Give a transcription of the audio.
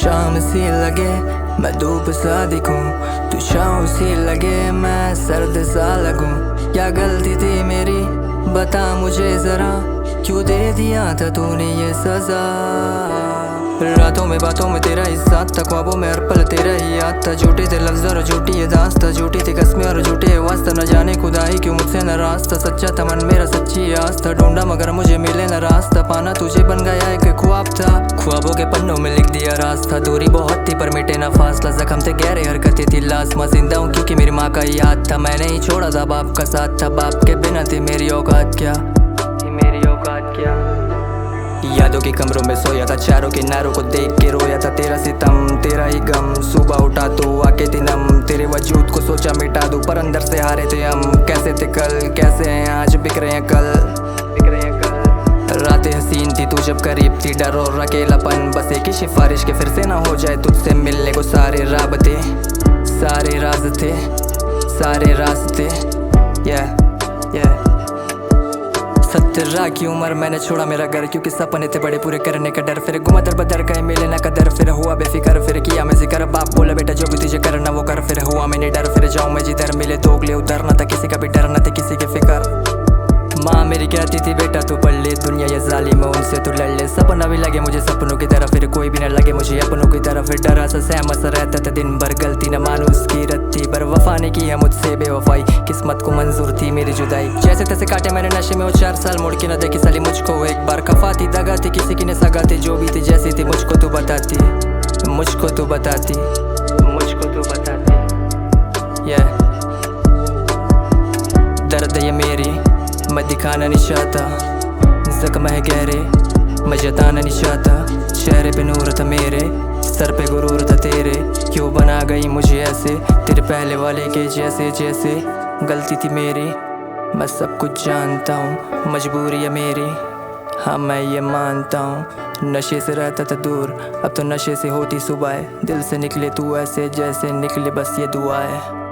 शाम सी लगे मैं धूप सा दिखूं, तू शाम सी लगे मैं सर्द सा लगूं। क्या गलती थी मेरी बता मुझे जरा, क्यों दे दिया था तूने ये सजा। रातों में बातों में तेरा ही साथ था, ख्वाबों में हर पल तेरा ही याद था। झूठे थे लफ्ज़ और झूठी ये दास्तां, झूठी थी कस्में और झूठे ये वास्ता। न जाने खुदा ही क्यों मुझसे नाराज था, सच्चा था मन मेरा सच्ची आस था। ढूंढा मगर मुझे मिले न रास्ता, पाना तुझे बन गया एक ख्वाब था। ख्वाबों के पन्नों में लिख दिया रास्ता, दूरी बहुत थी पर मिटे ना फासला। जख्म थे गहरे हरकतें थी लाजमा, जिंदा हूँ क्योंकि मेरी माँ का याद था। मैंने ही छोड़ा था बाप का साथ था, बाप के बिना थी मेरी औकात क्या, मेरी औकात क्या। यादों के कमरों में सोया था, चारों किनारों को देख के रोया था। तेरा सितम तेरा ही गम, सुबह उठा तो आके थी नम। तेरे वजूद को सोचा मिटा दूं पर अंदर से हारे थे हम। कैसे थे कल कैसे हैं आज, बिक रहे हैं कल, बिक रहे हैं कल। रातें हसीन थी तू जब करीब थी, डर और अकेलापन बस एक ही सिफारिश के फिर से ना हो जाए तुझसे मिलने को। सारे राबते सारे राज थे, सारे रास्ते सत्रह की उम्र मैंने छोड़ा मेरा घर, क्योंकि सपने थे बड़े पूरे करने का डर। फिर घुमा दर बदर कहीं मिले ना कदर, फिर हुआ बेफिक्र फिर किया मैं जिक्र। बाप बोला बेटा जो भी तुझे करना वो कर, फिर हुआ मैंने डर। फिर जाऊँ मैं जिधर मिले दोगले उधर, ना था किसी का भी डर ना था किसी की फिक्र। माँ मेरी कहती थी बेटा तू पढ़ ले, दुनिया ये जालिम है उनसे तू लड़ ले। सपना भी लगे मुझे सपनों की तरह, फिर कोई भी ना लगे मुझे अपनों की तरह। फिर डरा सा सहमा सा रहता था दिन भर, गलती न मानूं उसकी रत्ती पर वफा ने की है मुझसे बेवफाई। किस्मत को मंजूर थी मेरी जुदाई, जैसे तैसे काटे मैंने नशे में वो 4 साल। मुड़ के न देखी साली मुझको एक बार, खफा थी दगा थी किसी की न सगा थी। जो भी थी जैसी थी मुझको तू बताती, मुझको तू बताती, मुझको तू बताती। दर्द ये मेरी मैं दिखाना नहीं चाहता, जख्म है गहरे मैं जताना नहीं चाहता। चेहरे पे नूर था मेरे, सर पे गुरूर था तेरे। क्यों बना गई मुझे ऐसे तेरे पहले वाले के जैसे जैसे। गलती थी मेरी मैं सब कुछ जानता हूँ, मजबूरी है मेरी हाँ मैं ये मानता हूँ। नशे से रहता था दूर अब तो नशे से होती सुबह, दिल से निकले तू ऐसे जैसे निकले बस ये दुआ है।